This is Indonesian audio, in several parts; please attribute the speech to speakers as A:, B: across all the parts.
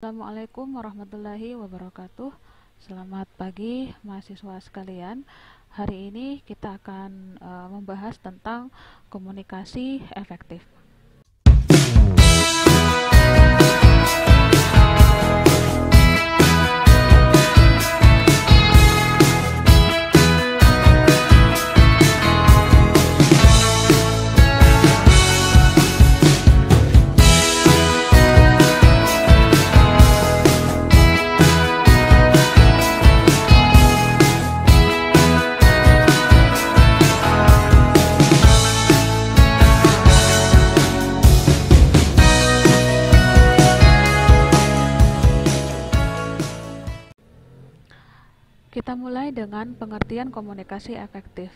A: Assalamualaikum warahmatullahi wabarakatuh. Selamat pagi mahasiswa sekalian. Hari ini kita akan membahas tentang komunikasi efektif. Kita mulai dengan pengertian komunikasi efektif.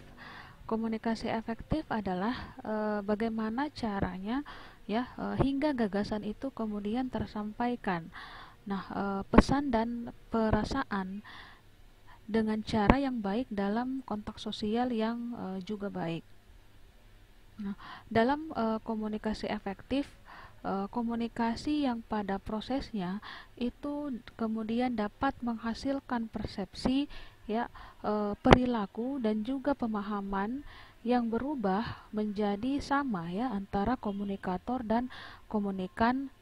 A: Komunikasi efektif adalah bagaimana caranya hingga gagasan itu kemudian tersampaikan. Nah, pesan dan perasaan dengan cara yang baik dalam konteks sosial yang juga baik. Nah, dalam komunikasi efektif, komunikasi yang pada prosesnya itu kemudian dapat menghasilkan persepsi, perilaku dan juga pemahaman yang berubah menjadi sama antara komunikator dan komunikan.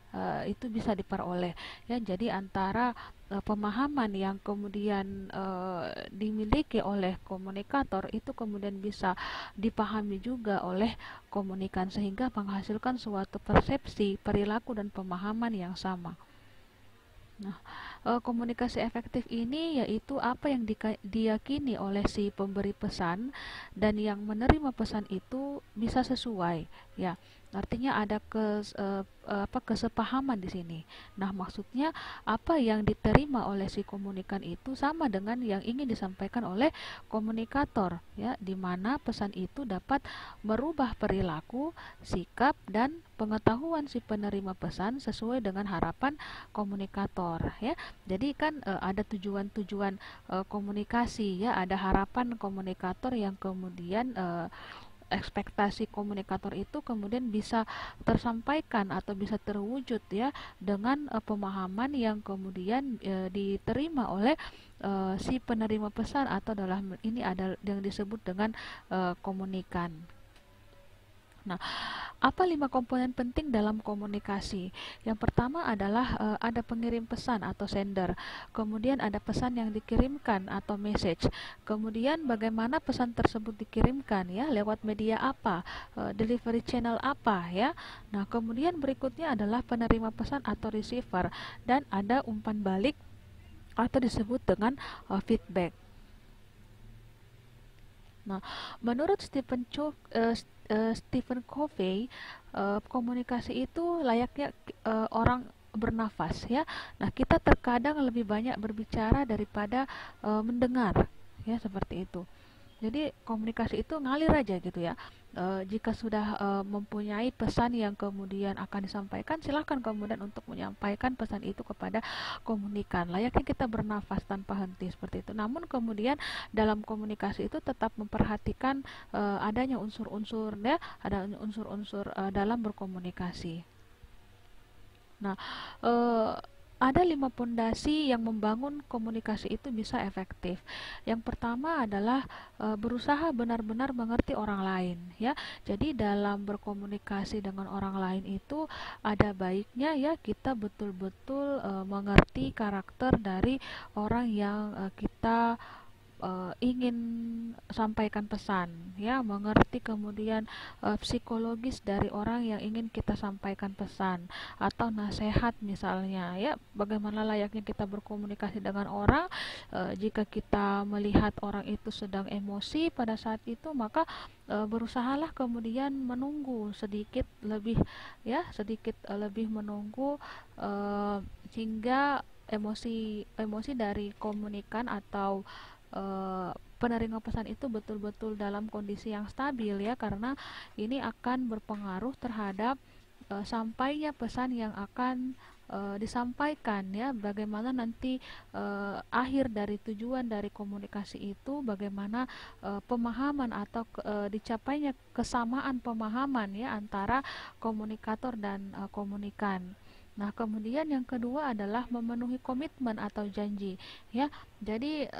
A: Itu bisa diperoleh jadi antara pemahaman yang kemudian dimiliki oleh komunikator itu kemudian bisa dipahami juga oleh komunikan sehingga menghasilkan suatu persepsi, perilaku dan pemahaman yang sama. Nah, komunikasi efektif ini yaitu apa yang diyakini oleh si pemberi pesan dan yang menerima pesan itu bisa sesuai, ya. Artinya ada kesepahaman di sini. Nah, maksudnya apa yang diterima oleh si komunikan itu sama dengan yang ingin disampaikan oleh komunikator, ya, di mana pesan itu dapat merubah perilaku, sikap dan pengetahuan si penerima pesan sesuai dengan harapan komunikator, ya. Jadi kan ada tujuan-tujuan komunikasi, ya, ada harapan komunikator yang kemudian ekspektasi komunikator itu kemudian bisa tersampaikan atau bisa terwujud dengan pemahaman yang kemudian diterima oleh si penerima pesan atau dalam ini ada yang disebut dengan komunikan. Nah, apa 5 komponen penting dalam komunikasi? Yang pertama adalah ada pengirim pesan atau sender, kemudian ada pesan yang dikirimkan atau message, kemudian bagaimana pesan tersebut dikirimkan lewat media apa, delivery channel apa Nah, kemudian berikutnya adalah penerima pesan atau receiver dan ada umpan balik atau disebut dengan feedback. Nah, menurut Stephen Covey, komunikasi itu layaknya orang bernafas Nah, kita terkadang lebih banyak berbicara daripada mendengar seperti itu. Jadi komunikasi itu ngalir aja gitu ya. Jika sudah mempunyai pesan yang kemudian akan disampaikan, silahkan kemudian untuk menyampaikan pesan itu kepada komunikan. Layaknya kita bernafas tanpa henti seperti itu. Namun kemudian dalam komunikasi itu tetap memperhatikan adanya unsur-unsur ada unsur-unsur dalam berkomunikasi. Nah, ada 5 pondasi yang membangun komunikasi itu bisa efektif. Yang pertama adalah berusaha benar-benar mengerti orang lain Jadi dalam berkomunikasi dengan orang lain itu ada baiknya kita betul-betul mengerti karakter dari orang yang kita ingin sampaikan pesan mengerti kemudian psikologis dari orang yang ingin kita sampaikan pesan atau nasihat misalnya bagaimana layaknya kita berkomunikasi dengan orang. Jika kita melihat orang itu sedang emosi pada saat itu, maka berusahalah kemudian menunggu sedikit lebih menunggu hingga emosi dari komunikan atau penerima pesan itu betul-betul dalam kondisi yang stabil karena ini akan berpengaruh terhadap sampainya pesan yang akan disampaikan bagaimana nanti akhir dari tujuan dari komunikasi itu, bagaimana pemahaman atau dicapainya kesamaan pemahaman antara komunikator dan komunikan. Nah, kemudian yang kedua adalah memenuhi komitmen atau janji, ya. Jadi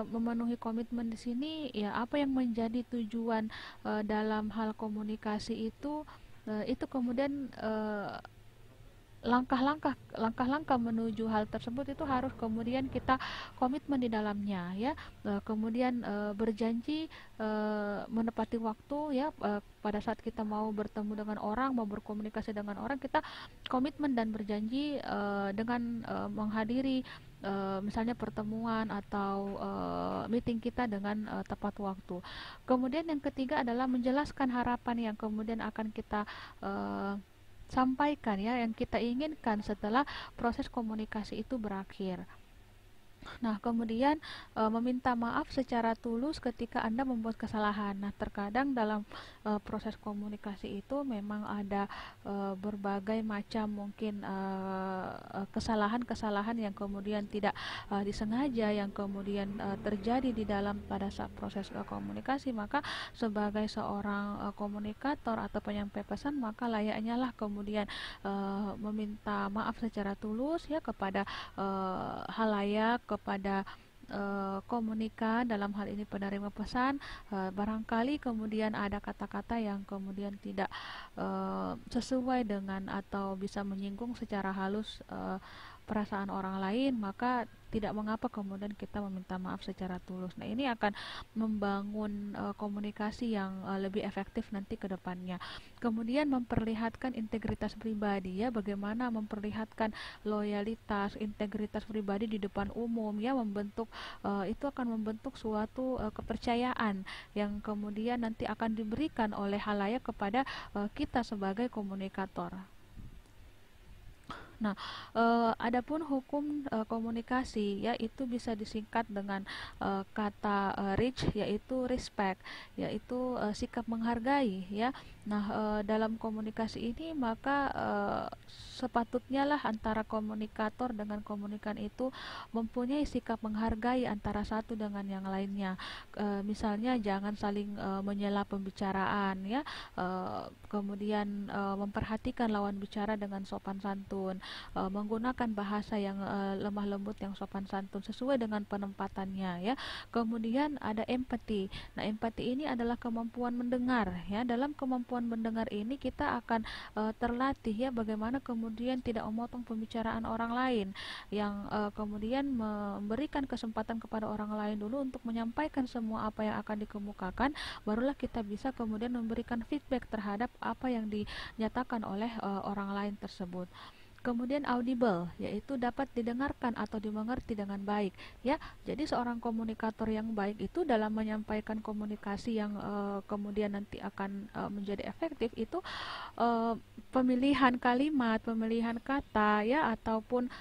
A: memenuhi komitmen di sini ya apa yang menjadi tujuan dalam hal komunikasi itu kemudian langkah-langkah menuju hal tersebut itu harus kemudian kita komitmen di dalamnya, ya. Kemudian berjanji menepati waktu, ya. Pada saat kita mau bertemu dengan orang, mau berkomunikasi dengan orang, kita komitmen dan berjanji dengan menghadiri misalnya pertemuan atau meeting kita dengan tepat waktu. Kemudian yang ketiga adalah menjelaskan harapan yang kemudian akan kita uh, sampaikan, ya, yang kita inginkan setelah proses komunikasi itu berakhir. Nah, kemudian meminta maaf secara tulus ketika Anda membuat kesalahan. Nah, terkadang dalam proses komunikasi itu memang ada berbagai macam mungkin kesalahan-kesalahan yang kemudian tidak disengaja, yang kemudian terjadi di dalam pada saat proses komunikasi. Maka sebagai seorang komunikator atau penyampai pesan, maka layaknya lah kemudian meminta maaf secara tulus, ya, kepada halayak, kepada komunikan, dalam hal ini penerima pesan. Barangkali kemudian ada kata-kata yang kemudian tidak sesuai dengan atau bisa menyinggung secara halus perasaan orang lain, maka tidak mengapa kemudian kita meminta maaf secara tulus. Nah, ini akan membangun komunikasi yang lebih efektif nanti ke depannya. Kemudian memperlihatkan integritas pribadi, ya, bagaimana memperlihatkan loyalitas, integritas pribadi di depan umum, ya, itu akan membentuk suatu kepercayaan yang kemudian nanti akan diberikan oleh halayak kepada kita sebagai komunikator. Nah, adapun hukum komunikasi, ya, itu bisa disingkat dengan kata REACH, yaitu respect, yaitu sikap menghargai, ya. Nah, dalam komunikasi ini maka sepatutnya lah antara komunikator dengan komunikan itu mempunyai sikap menghargai antara satu dengan yang lainnya. Misalnya jangan saling menyela pembicaraan, ya. Kemudian memperhatikan lawan bicara dengan sopan santun, menggunakan bahasa yang lemah lembut, yang sopan santun sesuai dengan penempatannya, ya. Kemudian ada empati. Nah, empati ini adalah kemampuan mendengar, ya. Dalam kemampuan mendengar ini kita akan terlatih, ya, bagaimana kemudian tidak memotong pembicaraan orang lain, yang kemudian memberikan kesempatan kepada orang lain dulu untuk menyampaikan semua apa yang akan dikemukakan, barulah kita bisa kemudian memberikan feedback terhadap apa yang dinyatakan oleh orang lain tersebut. Kemudian audible, yaitu dapat didengarkan atau dimengerti dengan baik, ya. Jadi seorang komunikator yang baik itu dalam menyampaikan komunikasi yang kemudian nanti akan menjadi efektif itu pemilihan kalimat, pemilihan kata, ya, ataupun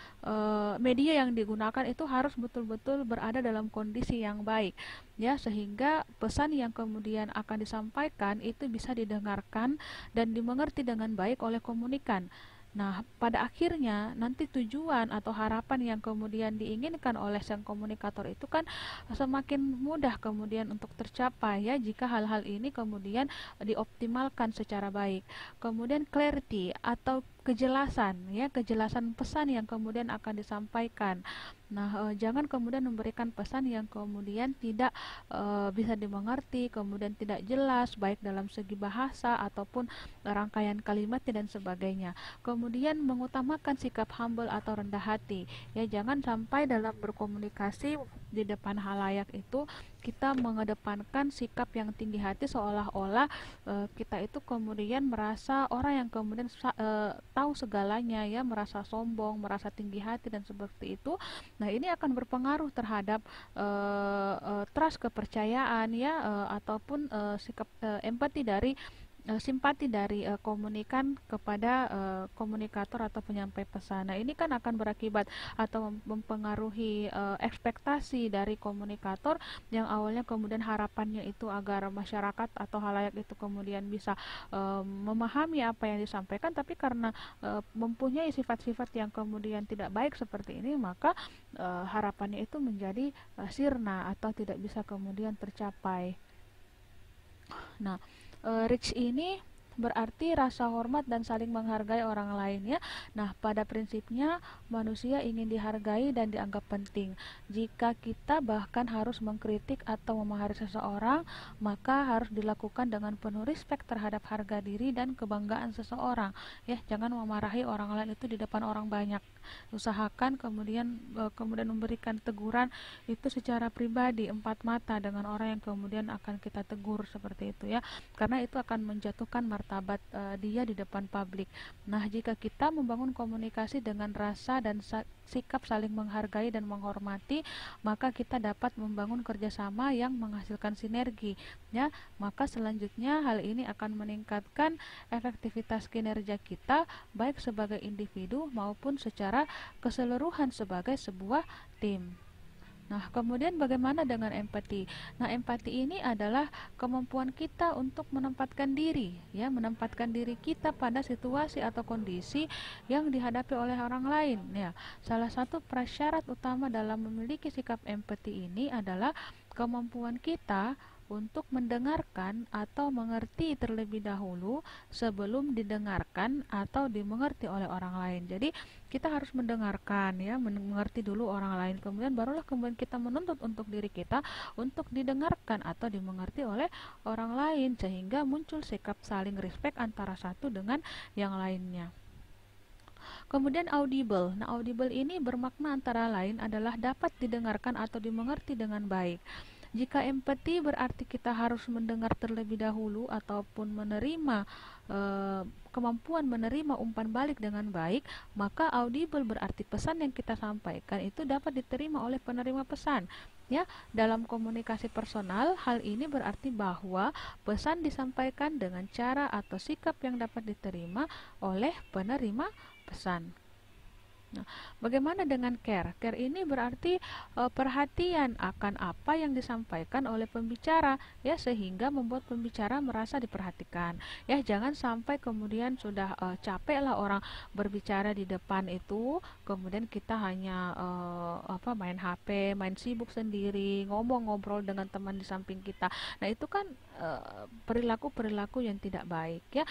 A: media yang digunakan itu harus betul-betul berada dalam kondisi yang baik, ya, sehingga pesan yang kemudian akan disampaikan itu bisa didengarkan dan dimengerti dengan baik oleh komunikan. Nah, pada akhirnya nanti tujuan atau harapan yang kemudian diinginkan oleh sang komunikator itu kan semakin mudah kemudian untuk tercapai, ya, jika hal-hal ini kemudian dioptimalkan secara baik. Kemudian clarity atau kejelasan, ya, kejelasan pesan yang kemudian akan disampaikan. Nah, jangan kemudian memberikan pesan yang kemudian tidak bisa dimengerti, kemudian tidak jelas baik dalam segi bahasa ataupun rangkaian kalimat dan sebagainya. Kemudian mengutamakan sikap humble atau rendah hati, ya. Jangan sampai dalam berkomunikasi di depan halayak itu kita mengedepankan sikap yang tinggi hati, seolah-olah kita itu kemudian merasa orang yang kemudian tahu segalanya, ya, merasa sombong, merasa tinggi hati dan seperti itu. Nah, ini akan berpengaruh terhadap trust, kepercayaan, ya, ataupun sikap empati dari simpati dari komunikan kepada komunikator atau penyampai pesan. Nah, ini kan akan berakibat atau mempengaruhi ekspektasi dari komunikator yang awalnya kemudian harapannya itu agar masyarakat atau halayak itu kemudian bisa memahami apa yang disampaikan, tapi karena mempunyai sifat-sifat yang kemudian tidak baik seperti ini, maka harapannya itu menjadi sirna atau tidak bisa kemudian tercapai. Nah, Rich ini berarti rasa hormat dan saling menghargai orang lain ya. Nah, pada prinsipnya manusia ingin dihargai dan dianggap penting. Jika kita bahkan harus mengkritik atau memarahi seseorang, maka harus dilakukan dengan penuh respek terhadap harga diri dan kebanggaan seseorang. Ya, jangan memarahi orang lain itu di depan orang banyak. Usahakan kemudian memberikan teguran itu secara pribadi, empat mata dengan orang yang kemudian akan kita tegur seperti itu ya. Karena itu akan menjatuhkan martabat dia di depan publik. Nah, jika kita membangun komunikasi dengan rasa dan sikap saling menghargai dan menghormati, maka kita dapat membangun kerjasama yang menghasilkan sinergi. Ya, maka selanjutnya hal ini akan meningkatkan efektivitas kinerja kita baik sebagai individu maupun secara keseluruhan sebagai sebuah tim. Nah, kemudian bagaimana dengan empati? Nah, empati ini adalah kemampuan kita untuk menempatkan diri, ya, menempatkan diri kita pada situasi atau kondisi yang dihadapi oleh orang lain. Ya, salah satu prasyarat utama dalam memiliki sikap empati ini adalah kemampuan kita untuk mendengarkan atau mengerti terlebih dahulu sebelum didengarkan atau dimengerti oleh orang lain. Jadi kita harus mendengarkan ya, mengerti dulu orang lain, kemudian barulah kemudian kita menuntut untuk diri kita untuk didengarkan atau dimengerti oleh orang lain, sehingga muncul sikap saling respect antara satu dengan yang lainnya. Kemudian audible. Nah, audible ini bermakna antara lain adalah dapat didengarkan atau dimengerti dengan baik. Jika empati berarti kita harus mendengar terlebih dahulu ataupun menerima kemampuan menerima umpan balik dengan baik, maka audible berarti pesan yang kita sampaikan itu dapat diterima oleh penerima pesan. Ya, dalam komunikasi personal, hal ini berarti bahwa pesan disampaikan dengan cara atau sikap yang dapat diterima oleh penerima pesan. Nah, bagaimana dengan care? Care ini berarti perhatian akan apa yang disampaikan oleh pembicara, ya, sehingga membuat pembicara merasa diperhatikan. Ya, jangan sampai kemudian sudah capek lah orang berbicara di depan itu, kemudian kita hanya main HP, main sibuk sendiri, ngobrol dengan teman di samping kita. Nah, itu kan perilaku-perilaku yang tidak baik ya.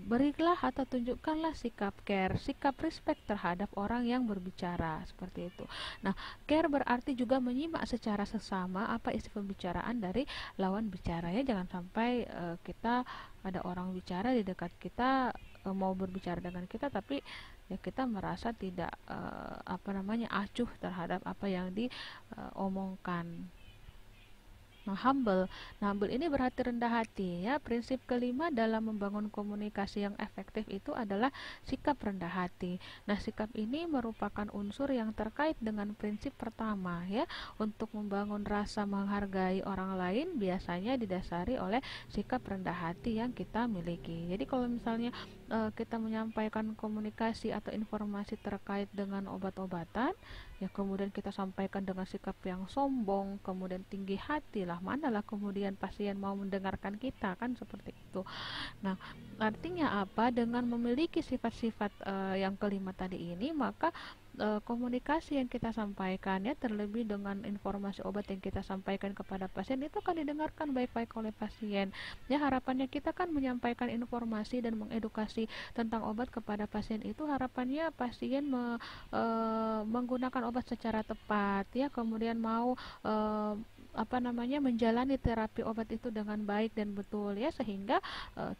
A: Berilah atau tunjukkanlah sikap care, sikap respect terhadap orang yang berbicara seperti itu. Nah, care berarti juga menyimak secara seksama apa isi pembicaraan dari lawan bicara ya. Jangan sampai kita ada orang bicara di dekat kita, mau berbicara dengan kita, tapi ya kita merasa tidak acuh terhadap apa yang diomongkan. Nah, humble. Nah, humble ini berarti rendah hati ya. Prinsip kelima dalam membangun komunikasi yang efektif itu adalah sikap rendah hati. Nah, sikap ini merupakan unsur yang terkait dengan prinsip pertama ya. Untuk membangun rasa menghargai orang lain biasanya didasari oleh sikap rendah hati yang kita miliki. Jadi kalau misalnya kita menyampaikan komunikasi atau informasi terkait dengan obat-obatan, ya kemudian kita sampaikan dengan sikap yang sombong, kemudian tinggi hati lah, manalah kemudian pasien mau mendengarkan kita, kan seperti itu. Nah, artinya apa? Dengan memiliki sifat-sifat yang kelima tadi ini, maka komunikasi yang kita sampaikan ya, terlebih dengan informasi obat yang kita sampaikan kepada pasien itu akan didengarkan baik-baik oleh pasien. Ya, harapannya kita kan menyampaikan informasi dan mengedukasi tentang obat kepada pasien itu, harapannya pasien menggunakan obat secara tepat ya, kemudian mau menjalani terapi obat itu dengan baik dan betul ya, sehingga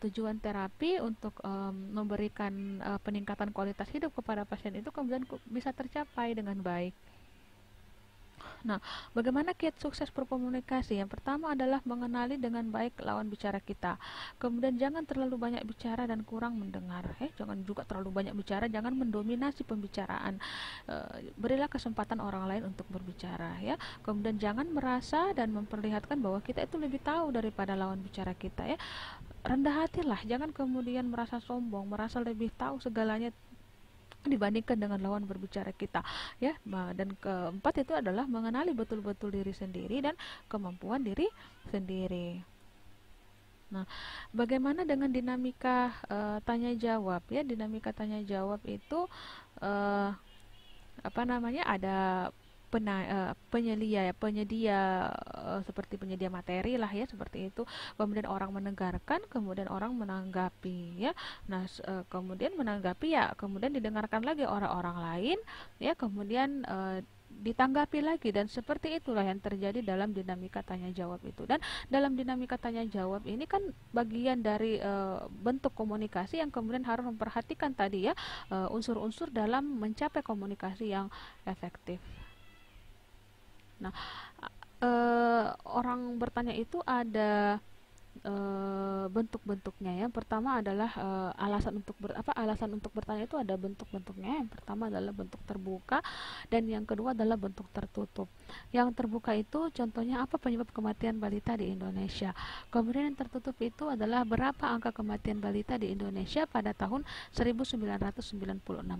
A: tujuan terapi untuk memberikan peningkatan kualitas hidup kepada pasien itu kemudian bisa tercapai dengan baik. Nah, bagaimana kiat sukses berkomunikasi? Yang pertama adalah mengenali dengan baik lawan bicara kita. Kemudian jangan terlalu banyak bicara dan kurang mendengar. Jangan juga terlalu banyak bicara, jangan mendominasi pembicaraan. Berilah kesempatan orang lain untuk berbicara ya. Kemudian jangan merasa dan memperlihatkan bahwa kita itu lebih tahu daripada lawan bicara kita ya. Rendah hatilah, jangan kemudian merasa sombong, merasa lebih tahu segalanya dibandingkan dengan lawan berbicara kita ya. Dan keempat itu adalah mengenali betul-betul diri sendiri dan kemampuan diri sendiri. Nah, bagaimana dengan dinamika tanya jawab ya? Dinamika tanya jawab itu ada penyelia ya, penyedia seperti penyedia materi lah ya, seperti itu. Kemudian orang mendengarkan, kemudian orang menanggapi ya. Nah, kemudian menanggapi ya, kemudian didengarkan lagi orang-orang lain ya, kemudian ditanggapi lagi, dan seperti itulah yang terjadi dalam dinamika tanya jawab itu. Dan dalam dinamika tanya jawab ini kan bagian dari bentuk komunikasi yang kemudian harus memperhatikan tadi ya, unsur-unsur dalam mencapai komunikasi yang efektif. Nah, orang bertanya itu ada bentuk-bentuknya ya. Pertama adalah alasan untuk bertanya itu ada bentuk-bentuknya. Yang pertama adalah bentuk terbuka, dan yang kedua adalah bentuk tertutup. Yang terbuka itu contohnya apa, penyebab kematian balita di Indonesia. Kemudian yang tertutup itu adalah berapa angka kematian balita di Indonesia pada tahun 1996.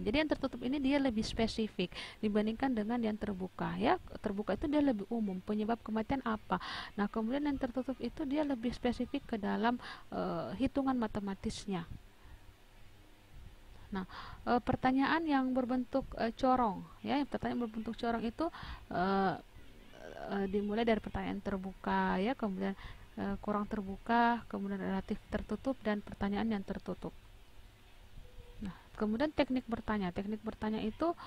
A: Jadi yang tertutup ini dia lebih spesifik dibandingkan dengan yang terbuka ya. Terbuka itu dia lebih umum, penyebab kematian apa. Nah, kemudian yang tertutup itu dia lebih spesifik ke dalam hitungan matematisnya. Nah, pertanyaan yang berbentuk corong ya, pertanyaan berbentuk corong itu dimulai dari pertanyaan terbuka ya, kemudian kurang terbuka, kemudian relatif tertutup, dan pertanyaan yang tertutup. Nah, kemudian teknik bertanya. Teknik bertanya itu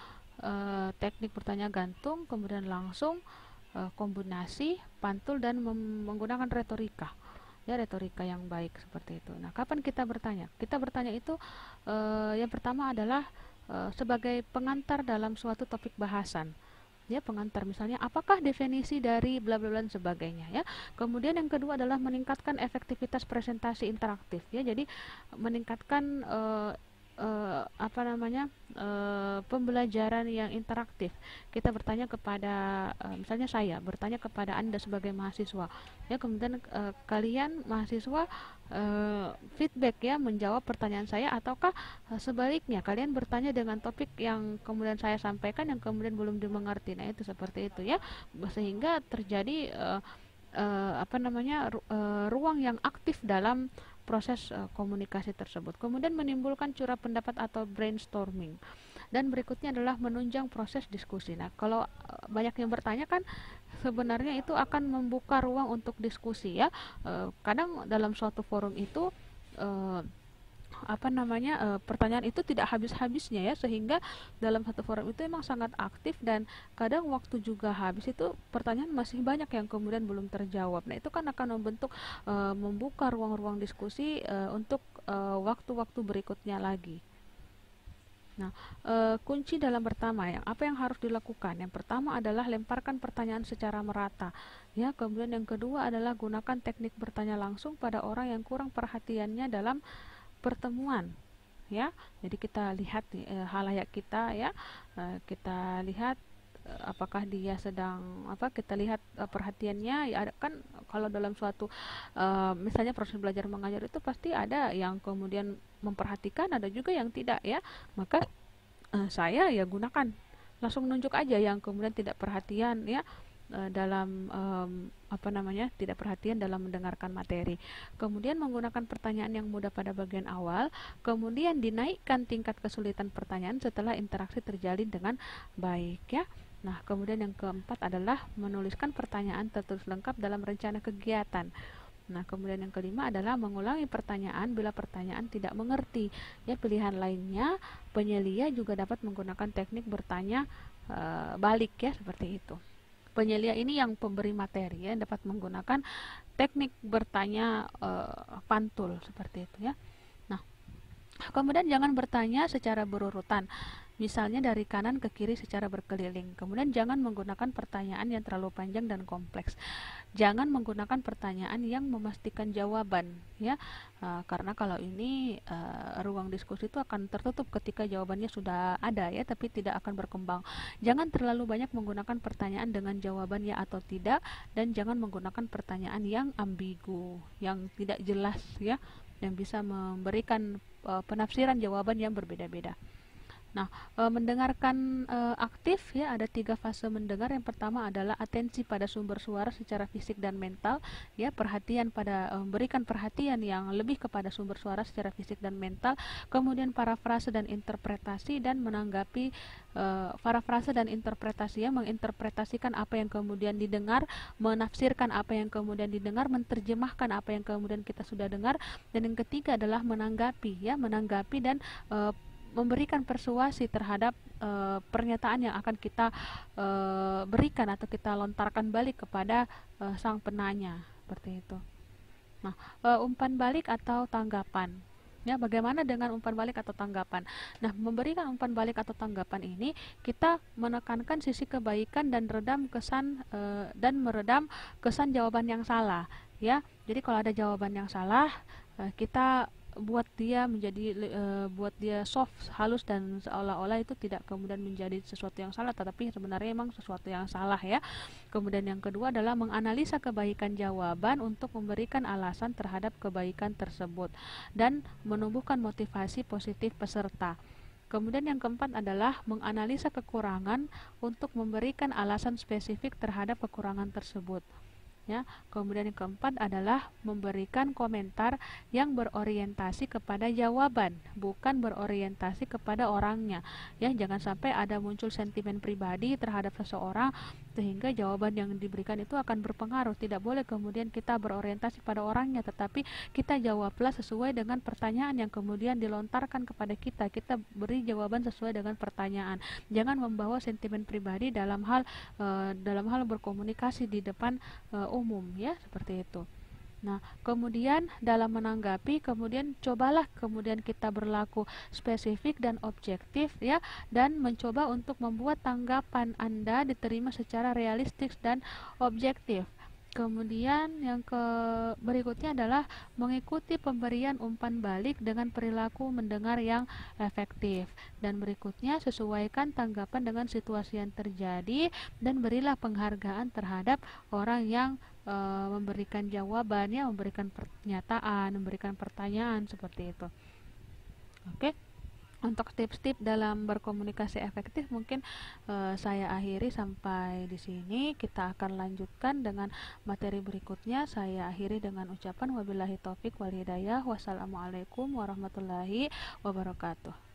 A: teknik bertanya gantung, kemudian langsung, kombinasi, pantul, dan menggunakan retorika. Ya, retorika yang baik seperti itu. Nah, kapan kita bertanya? Kita bertanya itu yang pertama adalah sebagai pengantar dalam suatu topik bahasan. Ya, pengantar, misalnya apakah definisi dari bla bla bla dan sebagainya ya. Kemudian yang kedua adalah meningkatkan efektivitas presentasi interaktif ya. Jadi meningkatkan pembelajaran yang interaktif. Kita bertanya kepada misalnya saya bertanya kepada Anda sebagai mahasiswa ya, kemudian kalian mahasiswa feedback ya, menjawab pertanyaan saya, ataukah sebaliknya kalian bertanya dengan topik yang kemudian saya sampaikan yang kemudian belum dimengerti. Nah, itu seperti itu ya, sehingga terjadi ruang yang aktif dalam proses komunikasi tersebut. Kemudian menimbulkan curah pendapat atau brainstorming. Dan berikutnya adalah menunjang proses diskusi. Nah, kalau banyak yang bertanya kan sebenarnya itu akan membuka ruang untuk diskusi ya. Kadang dalam suatu forum itu pertanyaan itu tidak habis-habisnya ya, sehingga dalam satu forum itu memang sangat aktif, dan kadang waktu juga habis itu pertanyaan masih banyak yang kemudian belum terjawab. Nah, itu kan akan membuka ruang-ruang diskusi untuk waktu-waktu berikutnya lagi. Nah, kunci dalam apa yang harus dilakukan? Yang pertama adalah lemparkan pertanyaan secara merata ya. Kemudian yang kedua adalah gunakan teknik bertanya langsung pada orang yang kurang perhatiannya dalam pertemuan ya. Jadi kita lihat halayak kita ya, kita lihat apakah dia sedang kita lihat perhatiannya ya. Kan kalau dalam suatu misalnya proses belajar mengajar itu pasti ada yang kemudian memperhatikan, ada juga yang tidak ya. Maka saya ya gunakan langsung nunjuk aja yang kemudian tidak perhatian ya, dalam tidak perhatian dalam mendengarkan materi. Kemudian menggunakan pertanyaan yang mudah pada bagian awal, kemudian dinaikkan tingkat kesulitan pertanyaan setelah interaksi terjalin dengan baik ya. Nah, kemudian yang keempat adalah menuliskan pertanyaan tertulis lengkap dalam rencana kegiatan. Nah, kemudian yang kelima adalah mengulangi pertanyaan bila pertanyaan tidak mengerti ya. Pilihan lainnya, penyelia juga dapat menggunakan teknik bertanya balik ya, seperti itu. Penyelia ini yang pemberi materi ya, dapat menggunakan teknik bertanya pantul seperti itu ya. Nah, kemudian jangan bertanya secara berurutan, misalnya dari kanan ke kiri secara berkeliling. Kemudian jangan menggunakan pertanyaan yang terlalu panjang dan kompleks. Jangan menggunakan pertanyaan yang memastikan jawaban ya, karena kalau ini ruang diskusi itu akan tertutup ketika jawabannya sudah ada ya, tapi tidak akan berkembang. Jangan terlalu banyak menggunakan pertanyaan dengan jawaban ya atau tidak, dan jangan menggunakan pertanyaan yang ambigu, yang tidak jelas ya, yang bisa memberikan penafsiran jawaban yang berbeda-beda. Nah, mendengarkan aktif ya, ada 3 fase mendengar. Yang pertama adalah atensi pada sumber suara secara fisik dan mental, ya, perhatian pada memberikan perhatian yang lebih kepada sumber suara secara fisik dan mental. Kemudian parafrase dan interpretasi, dan menanggapi parafrase dan interpretasi, ya, menginterpretasikan apa yang kemudian didengar, menafsirkan apa yang kemudian didengar, menerjemahkan apa yang kemudian kita sudah dengar. Dan yang ketiga adalah menanggapi, ya, menanggapi dan memberikan persuasi terhadap pernyataan yang akan kita berikan atau kita lontarkan balik kepada sang penanya, seperti itu. Nah, umpan balik atau tanggapan. Ya, bagaimana dengan umpan balik atau tanggapan? Nah, memberikan umpan balik atau tanggapan ini kita menekankan sisi kebaikan dan meredam kesan jawaban yang salah. Ya, jadi kalau ada jawaban yang salah, kita buat dia soft, halus, dan seolah-olah itu tidak kemudian menjadi sesuatu yang salah, tetapi sebenarnya memang sesuatu yang salah, ya. Kemudian yang kedua adalah menganalisa kebaikan jawaban untuk memberikan alasan terhadap kebaikan tersebut dan menumbuhkan motivasi positif peserta. Kemudian yang keempat adalah menganalisa kekurangan untuk memberikan alasan spesifik terhadap kekurangan tersebut. Ya, kemudian yang keempat adalah memberikan komentar yang berorientasi kepada jawaban, bukan berorientasi kepada orangnya. Ya, jangan sampai ada muncul sentimen pribadi terhadap seseorang sehingga jawaban yang diberikan itu akan berpengaruh. Tidak boleh kemudian kita berorientasi pada orangnya, tetapi kita jawablah sesuai dengan pertanyaan yang kemudian dilontarkan kepada kita. Kita beri jawaban sesuai dengan pertanyaan. Jangan membawa sentimen pribadi dalam hal berkomunikasi di depan umum, ya, seperti itu. Nah, kemudian dalam menanggapi, kemudian cobalah kemudian kita berlaku spesifik dan objektif, ya, dan mencoba untuk membuat tanggapan Anda diterima secara realistis dan objektif. Kemudian yang berikutnya adalah mengikuti pemberian umpan balik dengan perilaku mendengar yang efektif. Dan berikutnya, sesuaikan tanggapan dengan situasi yang terjadi dan berilah penghargaan terhadap orang yang memberikan jawabannya, memberikan pernyataan, memberikan pertanyaan, seperti itu. Oke. Untuk tips-tips dalam berkomunikasi efektif mungkin saya akhiri sampai di sini. Kita akan lanjutkan dengan materi berikutnya. Saya akhiri dengan ucapan wabillahi taufik wal hidayah. Wassalamualaikum warahmatullahi wabarakatuh.